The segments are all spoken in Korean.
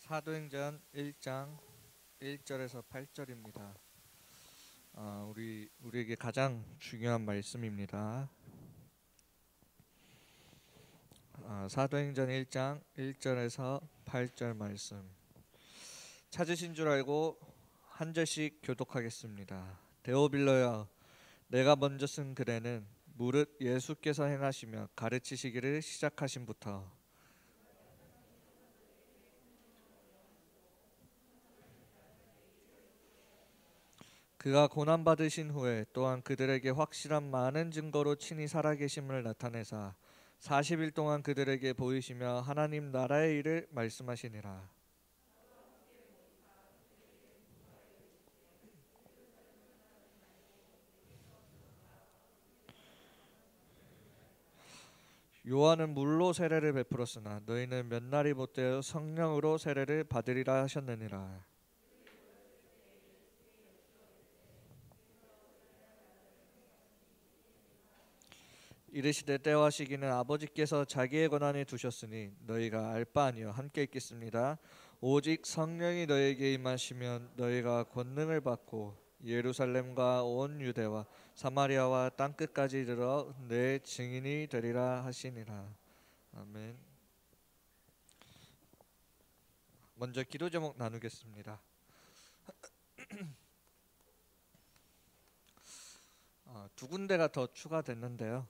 사도행전 1장 1절에서 8절입니다. 우리에게 가장 중요한 말씀입니다. 사도행전 1장 1절에서 8절 말씀. 찾으신 줄 알고 한 절씩 교독하겠습니다. 데오빌로여, 내가 먼저 쓴 글에는 무릇 예수께서 행하시며 가르치시기를 시작하심부터 그가 고난받으신 후에 또한 그들에게 확실한 많은 증거로 친히 살아계심을 나타내사 40일 동안 그들에게 보이시며 하나님 나라의 일을 말씀하시니라. 요한은 물로 세례를 베풀었으나 너희는 몇 날이 못되어 성령으로 세례를 받으리라 하셨느니라. 이르시되 때와 시기는 아버지께서 자기의 권한에 두셨으니 너희가 알 바 아니요 함께 있겠습니다. 오직 성령이 너희에게 임하시면 너희가 권능을 받고 예루살렘과 온 유대와 사마리아와 땅끝까지 이르러 내 증인이 되리라 하시니라. 아멘. 먼저 기도 제목 나누겠습니다. 두 군데가 더 추가됐는데요.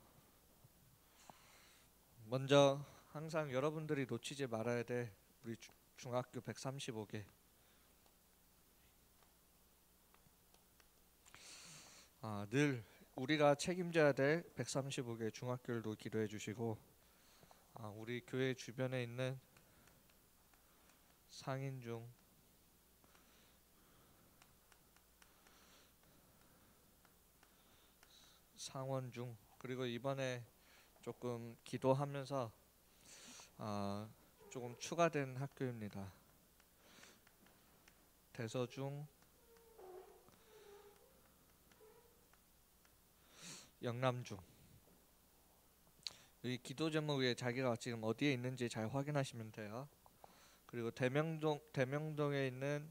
먼저 항상 여러분들이 놓치지 말아야 될 우리 중학교 135개. 늘 우리가 책임져야 될 135개 중학교들도 기도해 주시고, 우리 교회 주변에 있는 상인중, 상원중, 그리고 이번에 조금 기도하면서 조금 추가된 학교입니다. 대서중, 영남중. 이 기도 제목 위에 자기가 지금 어디에 있는지 잘 확인하시면 돼요. 그리고 대명동에 있는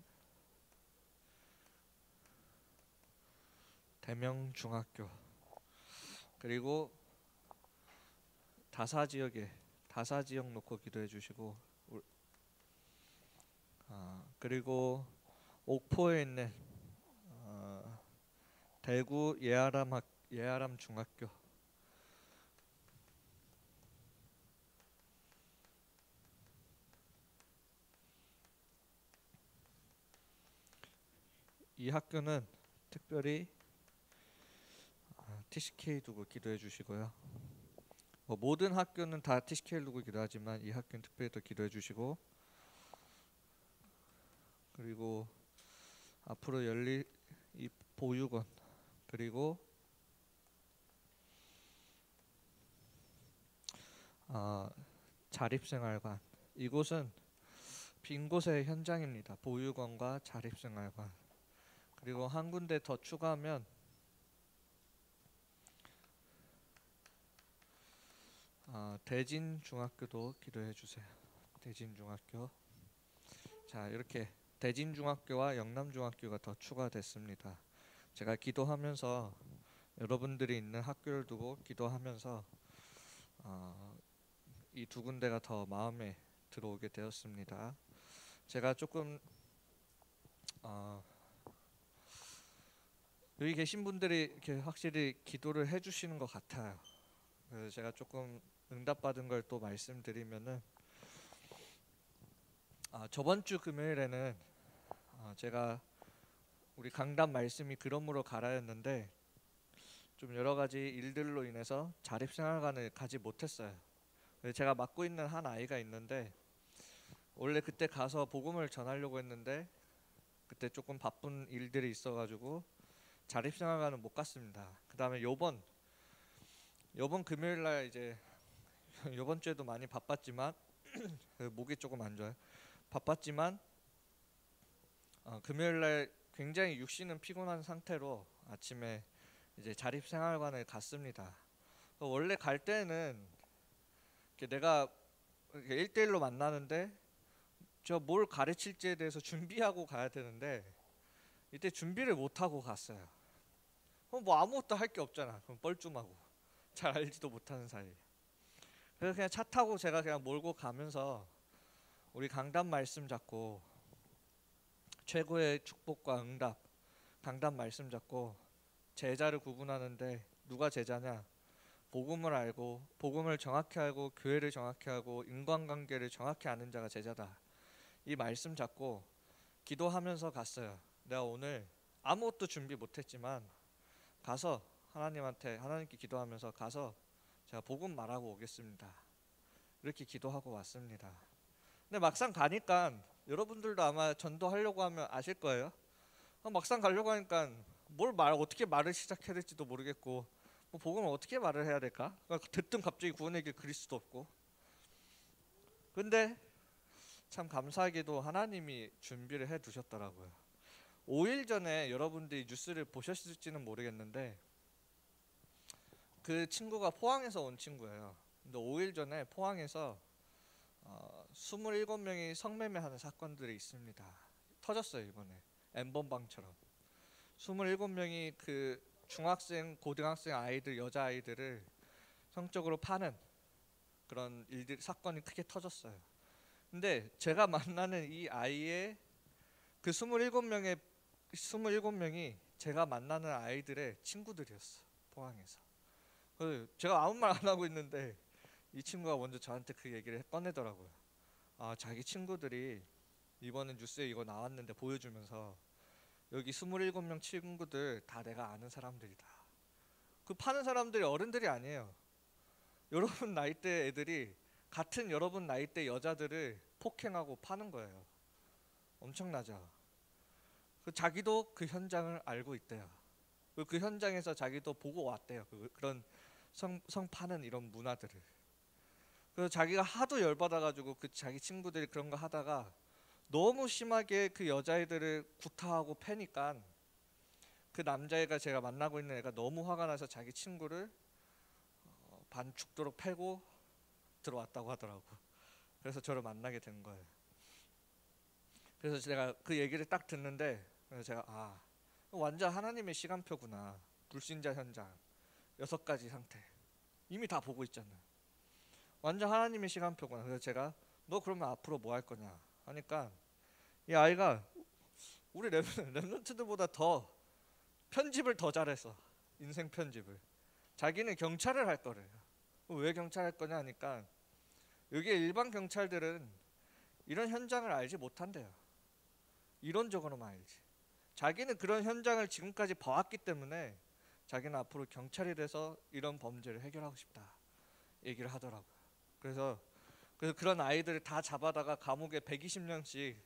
대명중학교, 그리고 다사 지역 놓고 기도해 주시고, 그리고 옥포에 있는 대구 예아람 중학교, 이 학교는 특별히 TCK 두고 기도해 주시고요. 모든 학교는 다 TCK를 두고 기도하지만 이 학교는 특별히 더 기도해 주시고, 그리고 앞으로 열릴 이 보육원, 그리고 자립생활관, 이곳은 빈 곳의 현장입니다. 보육원과 자립생활관, 그리고 한 군데 더 추가하면 대진중학교도 기도해 주세요. 대진중학교. 자, 이렇게 대진중학교와 영남중학교가 더 추가됐습니다. 제가 기도하면서 여러분들이 있는 학교를 두고 기도하면서 이 두 군데가 더 마음에 들어오게 되었습니다. 제가 조금 여기 계신 분들이 이렇게 확실히 기도를 해주시는 것 같아요. 그래서 제가 조금 응답받은 걸 또 말씀드리면은, 저번 주 금요일에는 제가 우리 강단 말씀이 그러므로 가라였는데 좀 여러 가지 일들로 인해서 자립생활관을 가지 못했어요. 제가 맡고 있는 한 아이가 있는데 원래 그때 가서 복음을 전하려고 했는데 그때 조금 바쁜 일들이 있어가지고 자립생활관은 못 갔습니다. 그 다음에 요번 금요일날 이제 요번 주에도 많이 바빴지만 목이 조금 안 좋아요. 바빴지만 금요일날 굉장히 육신은 피곤한 상태로 아침에 이제 자립생활관을 갔습니다. 원래 갈 때는 내가 1대1로 만나는데 저 뭘 가르칠지에 대해서 준비하고 가야 되는데 이때 준비를 못 하고 갔어요. 그럼 뭐 아무것도 할 게 없잖아. 그럼 뻘쭘하고 잘 알지도 못하는 사이. 그래서 그냥 차 타고 제가 그냥 몰고 가면서 우리 강단 말씀 잡고 최고의 축복과 응답 강단 말씀 잡고 제자를 구분하는데 누가 제자냐? 복음을 알고 복음을 정확히 알고 교회를 정확히 알고 인간관계를 정확히 아는 자가 제자다. 이 말씀 잡고 기도하면서 갔어요. 내가 오늘 아무것도 준비 못했지만 가서 하나님께 기도하면서 가서 제가 복음 말하고 오겠습니다. 이렇게 기도하고 왔습니다. 근데 막상 가니까 여러분들도 아마 전도하려고 하면 아실 거예요. 막상 가려고 하니까 어떻게 말을 시작해야 될지도 모르겠고 뭐 복음을 어떻게 말을 해야 될까? 대뜸 갑자기 구원의 길 그릴 수도 없고. 근데 참 감사하게도 하나님이 준비를 해 두셨더라고요. 5일 전에 여러분들이 뉴스를 보셨을지는 모르겠는데 그 친구가 포항에서 온 친구예요. 근데 5일 전에 포항에서 27명이 성매매하는 사건들이 있습니다. 터졌어요 이번에 엠번방처럼 27명이 그 중학생, 고등학생 아이들, 여자 아이들을 성적으로 파는 그런 사건이 크게 터졌어요. 근데 제가 만나는 이 아이의 그 27명이 제가 만나는 아이들의 친구들이었어. 포항에서. 제가 아무 말 안 하고 있는데 이 친구가 먼저 저한테 그 얘기를 꺼내더라고요. 자기 친구들이 이번에 뉴스에 이거 나왔는데 보여주면서 여기 27명 친구들 다 내가 아는 사람들이다. 그 파는 사람들이 어른들이 아니에요. 여러분 나이대 애들이 같은 여러분 나이대 여자들을 폭행하고 파는 거예요. 엄청나죠. 자기도 그 현장을 알고 있대요. 그 현장에서 자기도 보고 왔대요. 그런 성 파는 이런 문화들을. 그래서 자기가 하도 열받아가지고 그 자기 친구들이 그런 거 하다가 너무 심하게 그 여자애들을 구타하고 패니까 그 남자애가 제가 만나고 있는 애가 너무 화가 나서 자기 친구를 반 죽도록 패고 들어왔다고 하더라고. 그래서 저를 만나게 된 거예요. 그래서 제가 그 얘기를 딱 듣는데 그래서 제가 완전 하나님의 시간표구나. 불신자 현장 6가지 상태 이미 다 보고 있잖아. 완전 하나님의 시간표구나. 그래서 제가 너 그러면 앞으로 뭐 할 거냐 하니까 이 아이가 우리 랩런트들보다 더 편집을 더 잘했어. 인생 편집을. 자기는 경찰을 할 거래요. 왜 경찰 할 거냐 하니까 여기 일반 경찰들은 이런 현장을 알지 못한대요. 이론적으로만 알지. 자기는 그런 현장을 지금까지 봐왔기 때문에 자기는 앞으로 경찰이 돼서 이런 범죄를 해결하고 싶다 얘기를 하더라고요. 그래서 그런 아이들을 다 잡아다가 감옥에 120년씩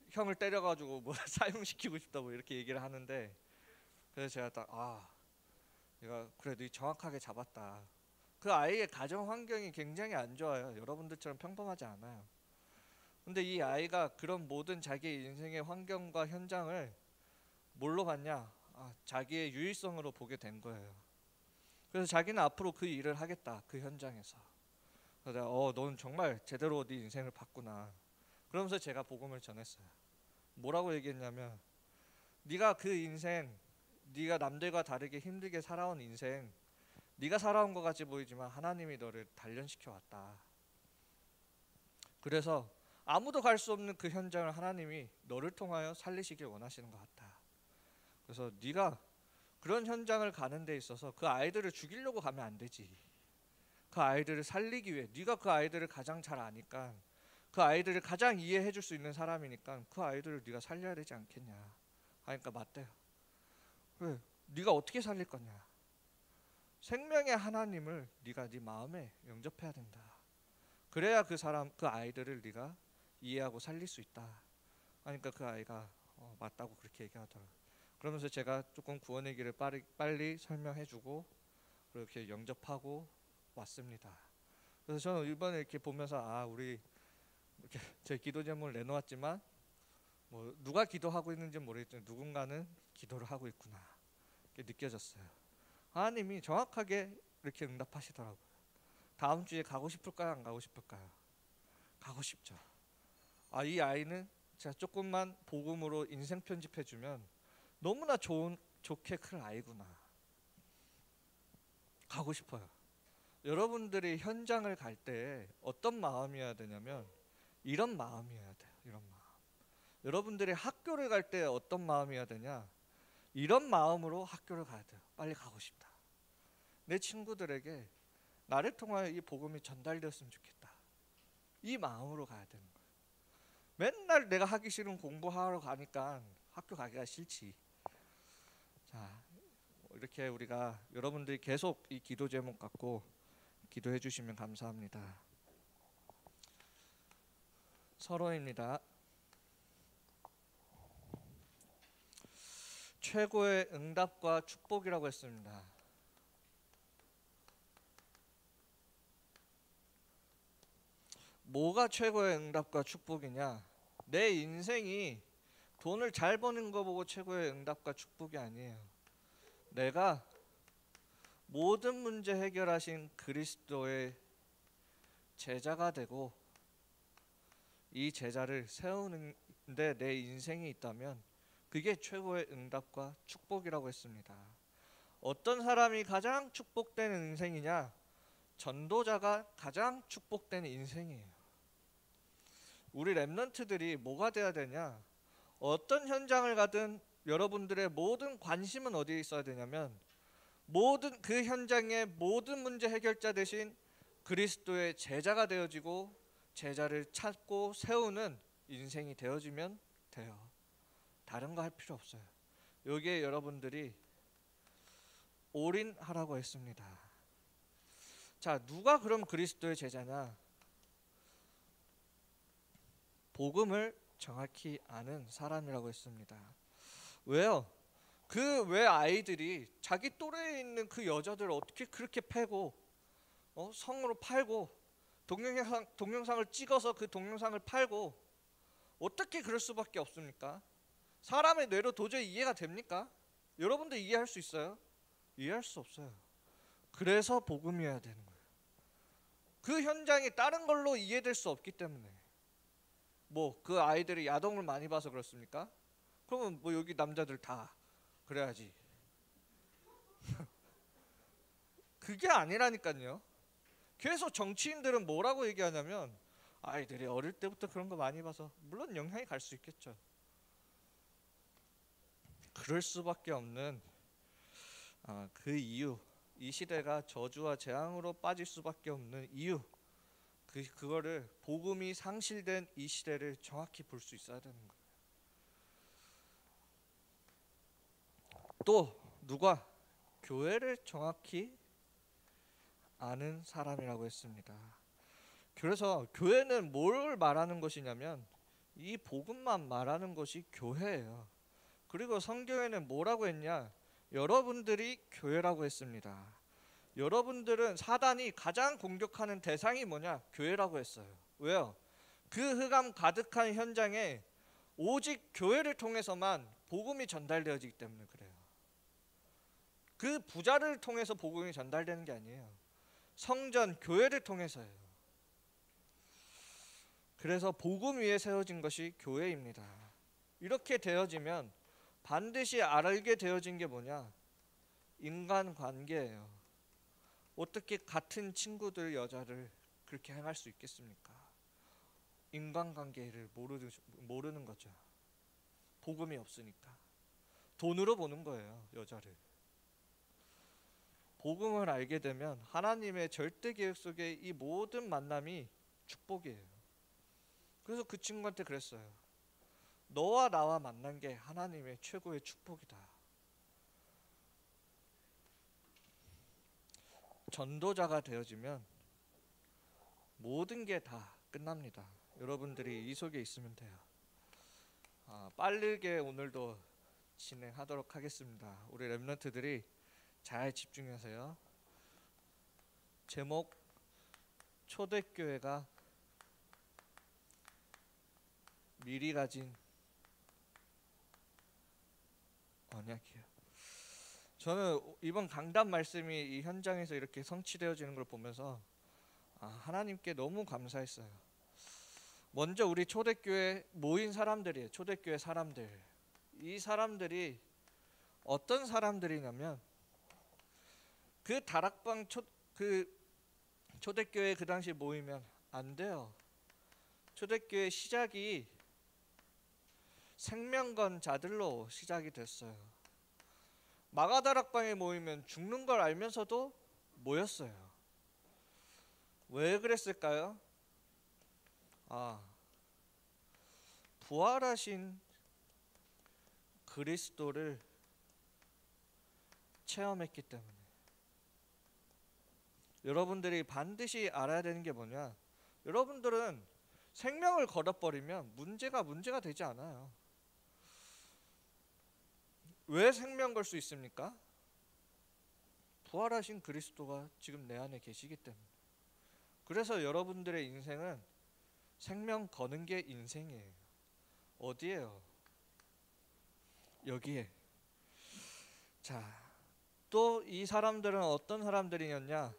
형을 때려가지고 뭐 사형시키고 싶다고 이렇게 얘기를 하는데 그래서 제가 딱 내가 그래도 정확하게 잡았다. 그 아이의 가정 환경이 굉장히 안 좋아요. 여러분들처럼 평범하지 않아요. 근데 이 아이가 그런 모든 자기의 인생의 환경과 현장을 뭘로 봤냐? 자기의 유일성으로 보게 된 거예요. 그래서 자기는 앞으로 그 일을 하겠다. 그 현장에서. 그래서 내가 넌 정말 제대로 네 인생을 봤구나. 그러면서 제가 복음을 전했어요. 뭐라고 얘기했냐면 네가 그 인생 네가 남들과 다르게 힘들게 살아온 인생 네가 살아온 것 같이 보이지만 하나님이 너를 단련시켜 왔다. 그래서 아무도 갈 수 없는 그 현장을 하나님이 너를 통하여 살리시길 원하시는 것 같다. 그래서 네가 그런 현장을 가는 데 있어서 그 아이들을 죽이려고 가면 안 되지. 그 아이들을 살리기 위해 네가 그 아이들을 가장 잘 아니까 그 아이들을 가장 이해해 줄 수 있는 사람이니까 그 아이들을 네가 살려야 되지 않겠냐 하니까 맞대요. 그래, 네가 어떻게 살릴 거냐. 생명의 하나님을 네가 네 마음에 영접해야 된다. 그래야 그 아이들을 네가 이해하고 살릴 수 있다 하니까 그 아이가 맞다고 그렇게 얘기하더라고요. 그러면서 제가 조금 구원의 길을 빨리 설명해주고 그렇게 영접하고 왔습니다. 그래서 저는 이번에 이렇게 보면서 우리 이렇게 제 기도 제목을 내놓았지만 뭐 누가 기도하고 있는지 모르겠지만 누군가는 기도를 하고 있구나 이렇게 느껴졌어요. 하나님이 정확하게 이렇게 응답하시더라고요. 다음 주에 가고 싶을까요? 안 가고 싶을까요? 가고 싶죠. 이 아이는 제가 조금만 복음으로 인생 편집해주면 너무나 좋게 클 아이구나. 가고 싶어요. 여러분들이 현장을 갈 때 어떤 마음이어야 되냐면 이런 마음이어야 돼요. 이런 마음. 여러분들이 학교를 갈 때 어떤 마음이어야 되냐? 이런 마음으로 학교를 가야 돼요. 빨리 가고 싶다. 내 친구들에게 나를 통하여 이 복음이 전달되었으면 좋겠다. 이 마음으로 가야 되는 거예요. 맨날 내가 하기 싫은 공부하러 가니까 학교 가기가 싫지. 자, 이렇게 우리가 여러분들이 계속 이 기도 제목 갖고 기도해 주시면 감사합니다. 서론입니다. 최고의 응답과 축복이라고 했습니다. 뭐가 최고의 응답과 축복이냐? 내 인생이 돈을 잘 버는 거 보고 최고의 응답과 축복이 아니에요. 내가 모든 문제 해결하신 그리스도의 제자가 되고 이 제자를 세우는데 내 인생이 있다면 그게 최고의 응답과 축복이라고 했습니다. 어떤 사람이 가장 축복되는 인생이냐? 전도자가 가장 축복되는 인생이에요. 우리 렘넌트들이 뭐가 돼야 되냐? 어떤 현장을 가든 여러분들의 모든 관심은 어디에 있어야 되냐면 모든 그 현장의 모든 문제 해결자 대신 그리스도의 제자가 되어지고 제자를 찾고 세우는 인생이 되어지면 돼요. 다른 거 할 필요 없어요. 여기에 여러분들이 올인하라고 했습니다. 자, 누가 그럼 그리스도의 제자냐? 복음을 정확히 아는 사람이라고 했습니다. 왜요? 그 왜 아이들이 자기 또래에 있는 그 여자들을 어떻게 그렇게 패고 성으로 팔고 동영상을 찍어서 그 동영상을 팔고 어떻게 그럴 수밖에 없습니까? 사람의 뇌로 도저히 이해가 됩니까? 여러분들 이해할 수 있어요? 이해할 수 없어요. 그래서 복음이어야 되는 거예요. 그 현장이 다른 걸로 이해될 수 없기 때문에. 뭐 그 아이들이 야동을 많이 봐서 그렇습니까? 그러면 뭐 여기 남자들 다 그래야지. 그게 아니라니까요. 계속 정치인들은 뭐라고 얘기하냐면 아이들이 어릴 때부터 그런 거 많이 봐서 물론 영향이 갈 수 있겠죠. 그럴 수밖에 없는 그 이유, 이 시대가 저주와 재앙으로 빠질 수밖에 없는 이유, 그거를 복음이 상실된 이 시대를 정확히 볼 수 있어야 되는 거예요. 또 누가 교회를 정확히 아는 사람이라고 했습니다. 그래서 교회는 뭘 말하는 것이냐면 이 복음만 말하는 것이 교회예요. 그리고 성경에는 뭐라고 했냐? 여러분들이 교회라고 했습니다. 여러분들은 사단이 가장 공격하는 대상이 뭐냐? 교회라고 했어요. 왜요? 그 흑암 가득한 현장에 오직 교회를 통해서만 복음이 전달되어지기 때문에 그래요. 그 부자를 통해서 복음이 전달되는 게 아니에요. 성전, 교회를 통해서예요. 그래서 복음 위에 세워진 것이 교회입니다. 이렇게 되어지면 반드시 알게 되어진 게 뭐냐? 인간관계예요. 어떻게 같은 친구들 여자를 그렇게 행할 수 있겠습니까? 인간관계를 모르는 거죠. 복음이 없으니까. 돈으로 보는 거예요, 여자를. 복음을 알게 되면 하나님의 절대 계획 속에 이 모든 만남이 축복이에요. 그래서 그 친구한테 그랬어요. 너와 나와 만난 게 하나님의 최고의 축복이다. 전도자가 되어지면 모든 게 다 끝납니다. 여러분들이 이 속에 있으면 돼요. 빠르게 오늘도 진행하도록 하겠습니다. 우리 렘넌트들이 잘 집중하세요. 제목 초대교회가 미리 가진 언약이에요. 저는 이번 강단 말씀이 이 현장에서 이렇게 성취되어지는 걸 보면서 하나님께 너무 감사했어요. 먼저 우리 초대교회 모인 사람들이에요. 초대교회 사람들. 이 사람들이 어떤 사람들이냐면 그 다락방 초대교회 그 당시 모이면 안 돼요. 초대교회 시작이 생명건자들로 시작이 됐어요. 마가다락방에 모이면 죽는 걸 알면서도 모였어요. 왜 그랬을까요? 부활하신 그리스도를 체험했기 때문에. 여러분들이 반드시 알아야 되는 게 뭐냐? 여러분들은 생명을 걸어버리면 문제가 되지 않아요. 왜 생명 걸 수 있습니까? 부활하신 그리스도가 지금 내 안에 계시기 때문에. 그래서 여러분들의 인생은 생명 거는 게 인생이에요. 어디에요? 여기에. 자, 또 이 사람들은 어떤 사람들이었냐?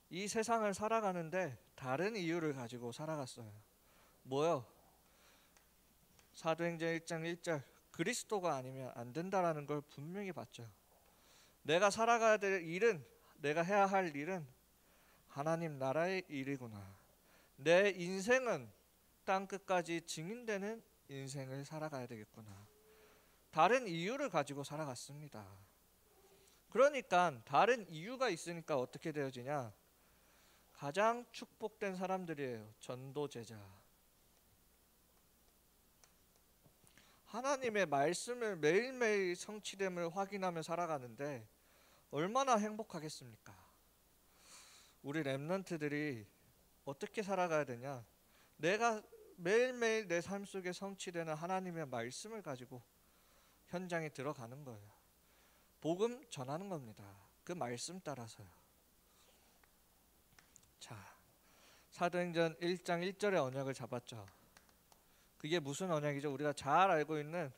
이 세상을 살아가는데 다른 이유를 가지고 살아갔어요. 뭐요? 사도행전 1장 1절 그리스도가 아니면 안 된다라는 걸 분명히 봤죠. 내가 살아가야 될 일은, 내가 해야 할 일은 하나님 나라의 일이구나. 내 인생은 땅끝까지 증인되는 인생을 살아가야 되겠구나. 다른 이유를 가지고 살아갔습니다. 그러니까 다른 이유가 있으니까 어떻게 되어지냐? 가장 축복된 사람들이에요. 전도제자. 하나님의 말씀을 매일매일 성취됨을 확인하며 살아가는데 얼마나 행복하겠습니까? 우리 렘넌트들이 어떻게 살아가야 되냐? 내가 매일매일 내 삶 속에 성취되는 하나님의 말씀을 가지고 현장에 들어가는 거예요. 복음 전하는 겁니다. 그 말씀 따라서요. 자, 사도행전 1장 1절의 언약을 잡았죠. 그게 무슨 언약이죠? 우리가 잘 알고 있는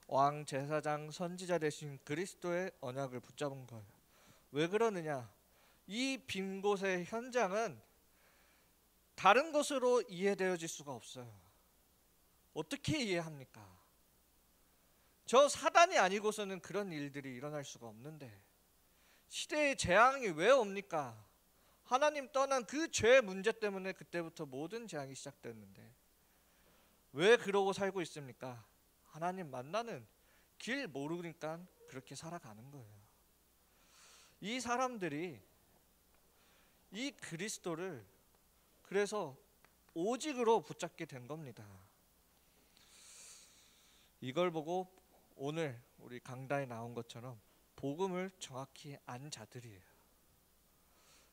왕, 제사장, 선지자 되신 그리스도의 언약을 붙잡은 거예요. 왜 그러느냐? 이 빈 곳의 현장은 다른 것으로 이해되어질 수가 없어요. 어떻게 이해합니까? 저 사단이 아니고서는 그런 일들이 일어날 수가 없는데 시대의 재앙이 왜 옵니까? 하나님 떠난 그 죄 문제 때문에 그때부터 모든 재앙이 시작됐는데 왜 그러고 살고 있습니까? 하나님 만나는 길 모르니까 그렇게 살아가는 거예요. 이 사람들이 이 그리스도를 그래서 오직으로 붙잡게 된 겁니다. 이걸 보고 오늘 우리 강단에 나온 것처럼 복음을 정확히 안 자들이에요.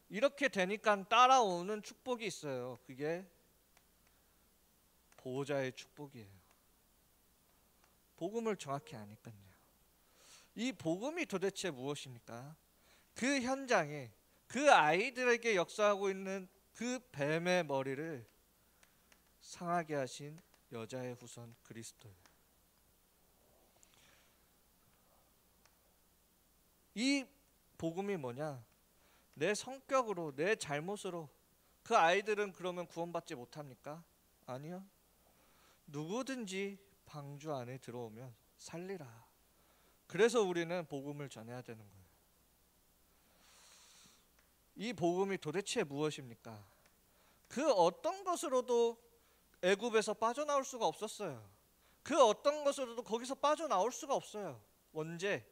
이렇게 되니까 따라오는 축복이 있어요. 그게 보호자의 축복이에요. 복음을 정확히 아니까요. 이 복음이 도대체 무엇입니까? 그 현장에 그 아이들에게 역사하고 있는 그 뱀의 머리를 상하게 하신 여자의 후손 그리스도예요. 이 복음이 뭐냐? 내 성격으로, 내 잘못으로 그 아이들은 그러면 구원받지 못합니까? 아니요. 누구든지 방주 안에 들어오면 살리라. 그래서 우리는 복음을 전해야 되는 거예요. 이 복음이 도대체 무엇입니까? 그 어떤 것으로도 애굽에서 빠져나올 수가 없었어요. 그 어떤 것으로도 거기서 빠져나올 수가 없어요. 언제?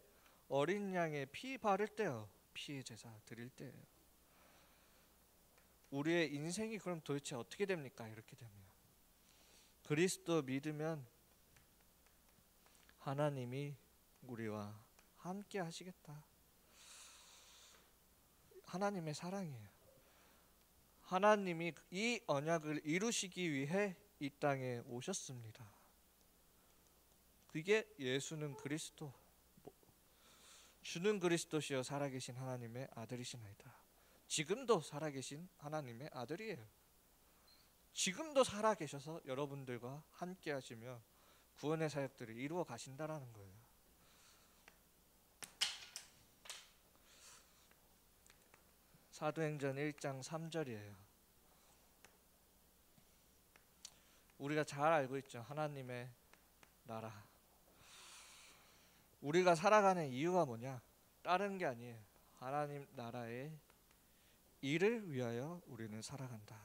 어린 양의 피 바를 때요. 피의 제사 드릴 때예요. 우리의 인생이 그럼 도대체 어떻게 됩니까? 이렇게 되면 그리스도 믿으면 하나님이 우리와 함께 하시겠다. 하나님의 사랑이에요. 하나님이 이 언약을 이루시기 위해 이 땅에 오셨습니다. 그게 예수는 그리스도, 주는 그리스도시여 살아계신 하나님의 아들이시나이다. 지금도 살아계신 하나님의 아들이에요. 지금도 살아계셔서 여러분들과 함께 하시며 구원의 사역들을 이루어 가신다라는 거예요. 사도행전 1장 3절이에요. 우리가 잘 알고 있죠. 하나님의 나라. 우리가 살아가는 이유가 뭐냐? 다른 게 아니에요. 하나님 나라의 일을 위하여 우리는 살아간다.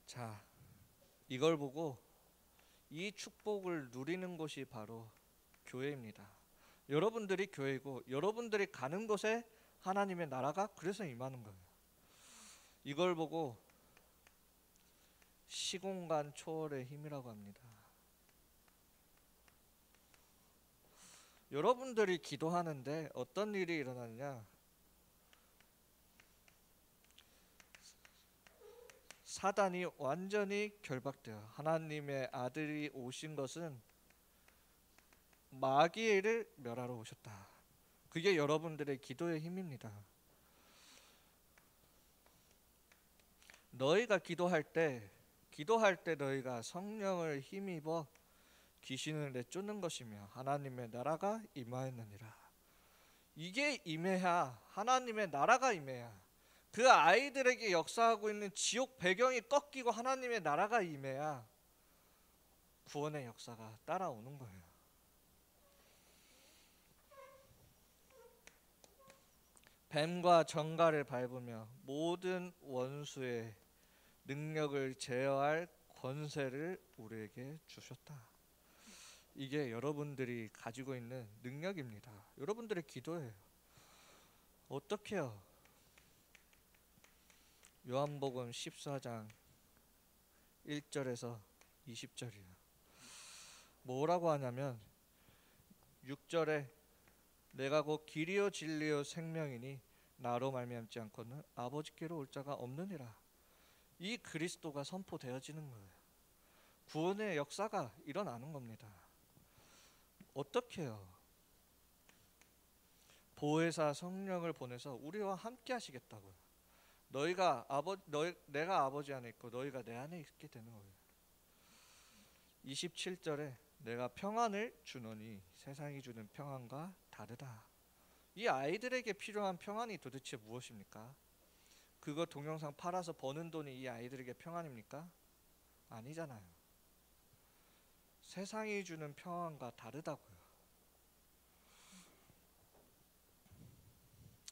자, 이걸 보고 이 축복을 누리는 곳이 바로 교회입니다. 여러분들이 교회고 여러분들이 가는 곳에 하나님의 나라가 그래서 임하는 거예요. 이걸 보고 시공간 초월의 힘이라고 합니다. 여러분들이 기도하는데 어떤 일이 일어나느냐? 사단이 완전히 결박돼요. 하나님의 아들이 오신 것은 마귀의 일을 멸하러 오셨다. 그게 여러분들의 기도의 힘입니다. 너희가 기도할 때 너희가 성령을 힘입어 귀신을 내쫓는 것이며 하나님의 나라가 임하였느니라. 이게 임해야, 하나님의 나라가 임해야, 그 아이들에게 역사하고 있는 지옥 배경이 꺾이고 하나님의 나라가 임해야 구원의 역사가 따라오는 거예요. 뱀과 정갈을 밟으며 모든 원수의 능력을 제어할 권세를 우리에게 주셨다. 이게 여러분들이 가지고 있는 능력입니다. 여러분들의 기도예요. 어떻게요? 요한복음 14장 1절에서 20절이에요. 뭐라고 하냐면 6절에 내가 곧 길이요 진리요 생명이니 나로 말미암지 않고는 아버지께로 올 자가 없느니라. 이 그리스도가 선포되어지는 거예요. 구원의 역사가 일어나는 겁니다. 어떻게 해요? 보혜사 성령을 보내서 우리와 함께 하시겠다고요. 내가 아버지 안에 있고 너희가 내 안에 있게 되는 거예요. 27절에 내가 평안을 주노니 세상이 주는 평안과 다르다. 이 아이들에게 필요한 평안이 도대체 무엇입니까? 그거 동영상 팔아서 버는 돈이 이 아이들에게 평안입니까? 아니잖아요. 세상이 주는 평안과 다르다고요.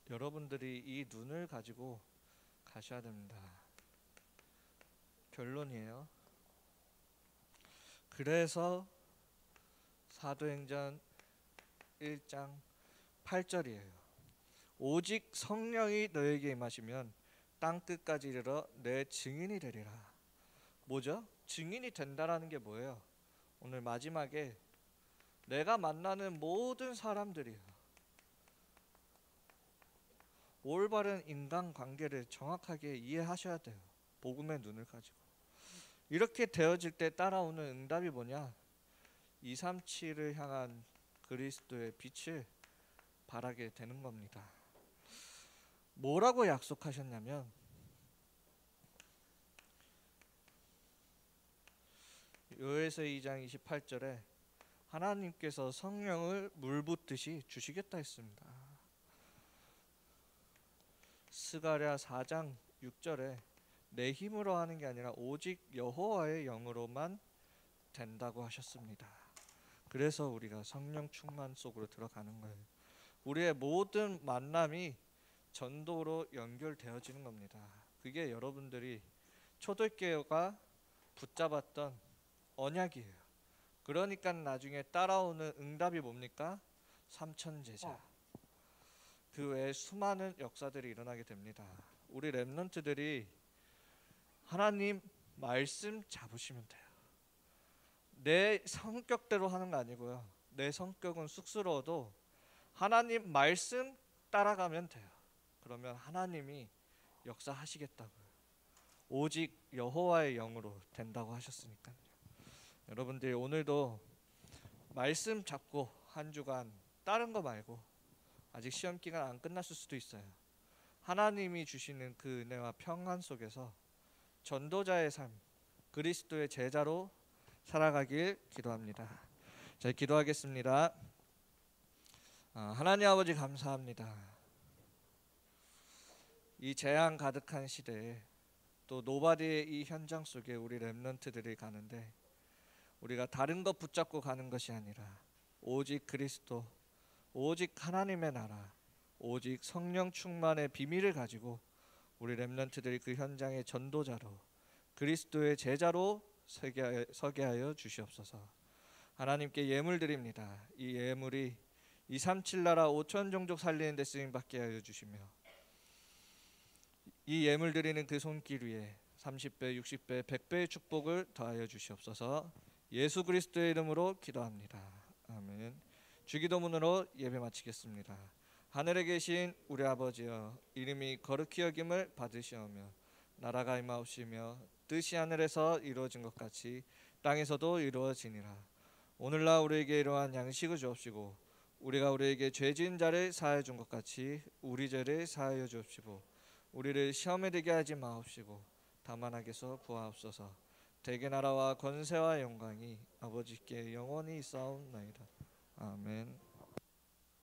여러분들이 이 눈을 가지고 가셔야 됩니다. 결론이에요. 그래서 사도행전 1장 8절이에요. 오직 성령이 너에게 임하시면 땅끝까지 이르러 내 증인이 되리라. 뭐죠? 증인이 된다라는 게 뭐예요? 오늘 마지막에 내가 만나는 모든 사람들이요, 올바른 인간관계를 정확하게 이해하셔야 돼요. 복음의 눈을 가지고. 이렇게 되어질 때 따라오는 응답이 뭐냐? 237을 향한 그리스도의 빛을 바라게 되는 겁니다. 뭐라고 약속하셨냐면 요에서 2장 28절에 하나님께서 성령을 물 붓듯이 주시겠다 했습니다. 스가랴 4장 6절에 내 힘으로 하는 게 아니라 오직 여호와의 영으로만 된다고 하셨습니다. 그래서 우리가 성령 충만 속으로 들어가는 거예요. 우리의 모든 만남이 전도로 연결되어지는 겁니다. 그게 여러분들이 초대교회가 붙잡았던 언약이에요. 그러니까 나중에 따라오는 응답이 뭡니까? 삼천제자. 그 외에 수많은 역사들이 일어나게 됩니다. 우리 렘넌트들이 하나님 말씀 잡으시면 돼요. 내 성격대로 하는 거 아니고요. 내 성격은 쑥스러워도 하나님 말씀 따라가면 돼요. 그러면 하나님이 역사하시겠다고요. 오직 여호와의 영으로 된다고 하셨으니까요. 여러분들이 오늘도 말씀 잡고 한 주간 다른 거 말고, 아직 시험 기간 안 끝났을 수도 있어요. 하나님이 주시는 그 은혜와 평안 속에서 전도자의 삶, 그리스도의 제자로 살아가길 기도합니다. 자, 기도하겠습니다. 하나님 아버지 감사합니다. 이 재앙 가득한 시대에 또 노바디의 이 현장 속에 우리 렘넌트들이 가는데 우리가 다른 것 붙잡고 가는 것이 아니라 오직 그리스도, 오직 하나님의 나라, 오직 성령 충만의 비밀을 가지고 우리 렘넌트들이 그 현장의 전도자로 그리스도의 제자로 서게 하여 주시옵소서. 하나님께 예물 드립니다. 이 예물이 237 나라 5천 종족 살리는 데 쓰임 받게 하여 주시며 이 예물 드리는 그 손길 위에 30배, 60배, 100배의 축복을 더하여 주시옵소서. 예수 그리스도의 이름으로 기도합니다. 아멘. 주기도문으로 예배 마치겠습니다. 하늘에 계신 우리 아버지여, 이름이 거룩히 여김을 받으시오며 나라가 임하옵시며 뜻이 하늘에서 이루어진 것 같이 땅에서도 이루어지니라. 오늘날 우리에게 이러한 양식을 주옵시고 우리가 우리에게 죄 지은 자를 사하여 준 것 같이 우리 죄를 사하여 주옵시고 우리를 시험에 들게 하지 마옵시고 다만 악에서 구하옵소서. 대개 나라와 권세와 영광이 아버지께 영원히 있사옵나이다. 아멘.